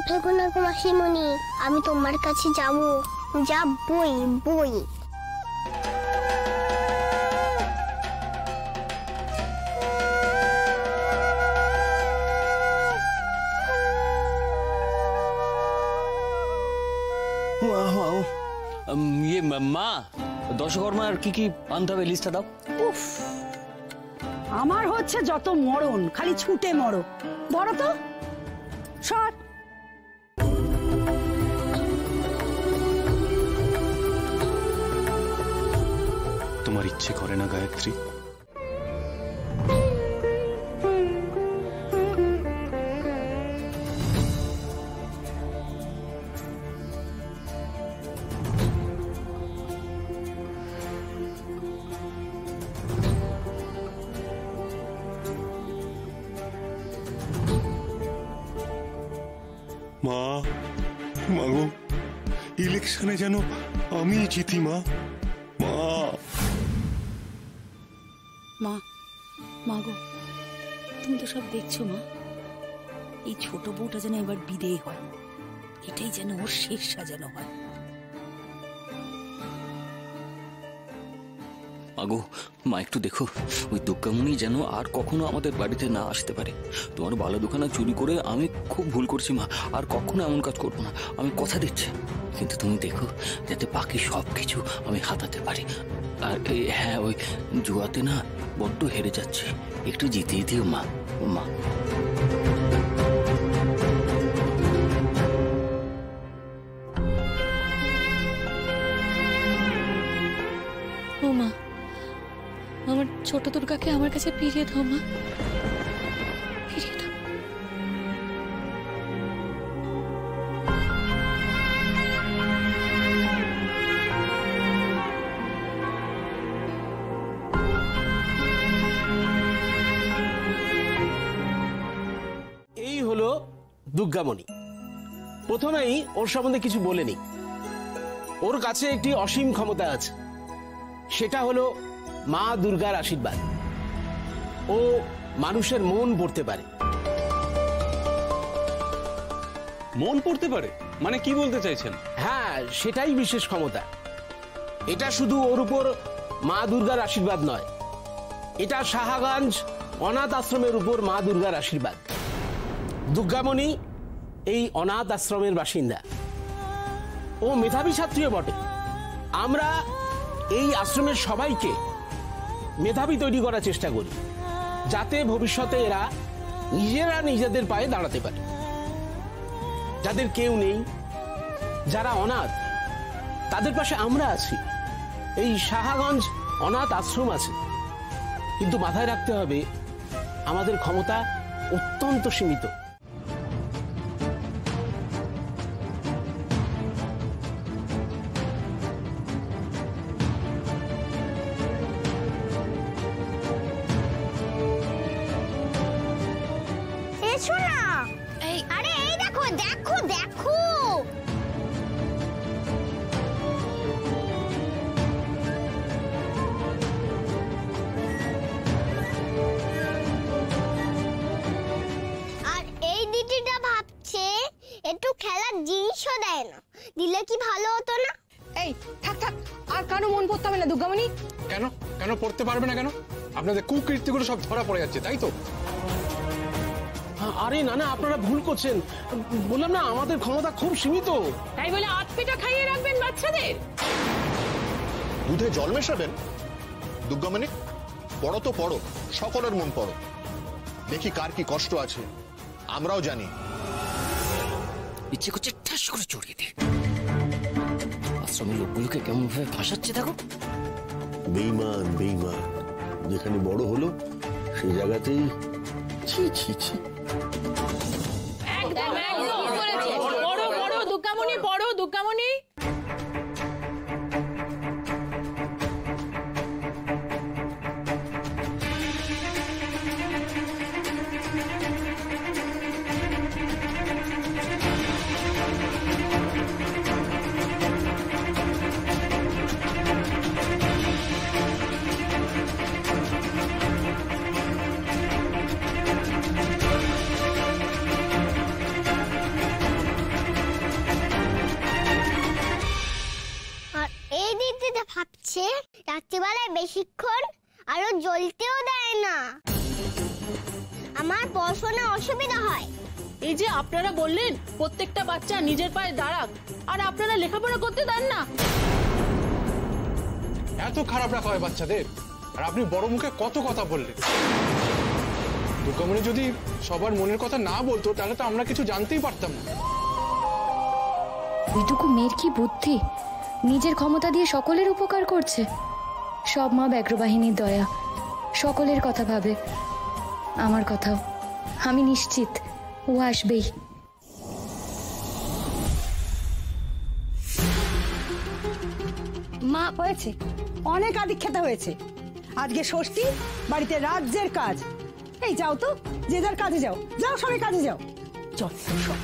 থেকো না গো মাসিমণি, আমি তোমার কাছে যাবো, যাবই। মা, দশকর্মার কি কি আনতে হবে লিস্টটা দাও। উফ, আমার হচ্ছে যত মরণ, খালি ছুটে মরো। ধরো তো সর। তোমার ইচ্ছে করে না গায়ত্রী? মা, মাগো, ইলেকশনে যেন আমি জিতি মা। মা মা, মাগো, তুমি তো সব দেখছো মা। এই ছোট বউটা যেন এবার বিদেয় হয়, এটাই যেন ওর শেষ সাজানো হয়। আগো মা, একটু দেখো ওই দুর্গামণি যেন আর কখনো আমাদের বাড়িতে না আসতে পারে। তোমার বালা দোকানা চুরি করে আমি খুব ভুল করছি মা, আর কখনো এমন কাজ করবো না, আমি কথা দিচ্ছি। কিন্তু তুমি দেখো যাতে বাকি সব কিছু আমি হাতাতে পারি। আর হ্যাঁ, ওই জুয়াতে না বড্ড হেরে যাচ্ছে, একটু জিতিয়ে দিও মা। মা ও মা, আমার ছোট দুর্গাকে আমার কাছে ফিরিয়ে দাও মা, ফিরিয়ে দাও। এই হলো দুর্গামণি। প্রথমেই ওর সম্বন্ধে কিছু বলেনি। ওর কাছে একটি অসীম ক্ষমতা আছে, সেটা হলো মা দুর্গার আশীর্বাদ। ও মানুষের মন পড়তে পারে। মন পড়তে পারে মানে কি বলতে চাইছেন? হ্যাঁ, সেটাই বিশেষ ক্ষমতা। এটা শুধু ওর উপর মা দুর্গার আশীর্বাদ নয়, এটা সাহাগঞ্জ অনাথ আশ্রমের উপর মা দুর্গার আশীর্বাদ। দুর্গামণি এই অনাথ আশ্রমের বাসিন্দা। ও মেধাবী ছাত্রীও বটে। আমরা এই আশ্রমের সবাইকে মেধাবী তৈরি করার চেষ্টা করি, যাতে ভবিষ্যতে এরা নিজেরা নিজেদের পায়ে দাঁড়াতে পারে। যাদের কেউ নেই, যারা অনাথ, তাদের পাশে আমরা আছি। এই সাহাগঞ্জ অনাথ আশ্রম আছে, কিন্তু মাথায় রাখতে হবে আমাদের ক্ষমতা অত্যন্ত সীমিত। আরে এই দেখো দেখো দেখো, আর এই দিদিটা ভাবছে একটু খেলার জিনিসও দেয় না, দিলে কি ভালো হতো না? এই থাক থাক, আর কারো মন পড়তে হবে না দুর্গামণি। কেন কেন পড়তে পারবে না কেন? আপনাদের কুকীর্তিগুলো সব ধরা পড়ে যাচ্ছে, তাই তো? আরে না না, আপনারা ভুল করছেন। বললাম না, আমাদের ক্ষমতা খুব সীমিত। তাই বলে আতপেটা খাইয়ে রাখবেন বাচ্চাদের? দুধে জল মেশাবেন? দুর্গামণি, পড়ো তো পড়ো, সকলের মন পড়ো, দেখি কার কি কষ্ট আছে। আমরাও জানি। ইচ্ছে করছে ঠাস করে চড়িয়ে দে। আশ্রমের লোকগুলোকে কেমন ভাবে ভাসাচ্ছে দেখো। বেঈমান বেঈমান, যেখানে বড় হলো সেই জায়গাতেই ছি ছি ছি। একদম একদম পড়ো পড়ো দুর্গামণি, পড়ো দুর্গামণি। আছে রাত্রিবেলায় বেশিক্ষণ আরো জ্বলতেও দেয় না, আমার পড়াশোনা অসুবিধা হয়। এই যে আপনারা বললেন প্রত্যেকটা বাচ্চা নিজের পায়ে দাঁড়াক, আর আপনারা লেখাপড়া করতে দেন না। এত খারাপ রাখা হয় বাচ্চাদের, আর আপনি বড় মুখে কত কথা বললেন। দুর্গামণি যদি সবার মনের কথা না বলতো তাহলে তো আমরা কিছু জানতেই পারতাম না। ওইটুকু মেয়ের কি বুদ্ধি, নিজের ক্ষমতা দিয়ে সকলের উপকার করছে। সব মা ব্যাঘ্রবাহিনীর দয়া, সকলের কথা ভাবে, আমার কথাও। আমি নিশ্চিত ও আসবেই। মা হয়েছে, অনেক আদিক্ষেতা হয়েছে। আজকে ষষ্ঠী, বাড়িতে রাজ্যের কাজ। এই যাও তো, যে যার কাজে যাও, যাও সবাই কাজে যাও। চল সব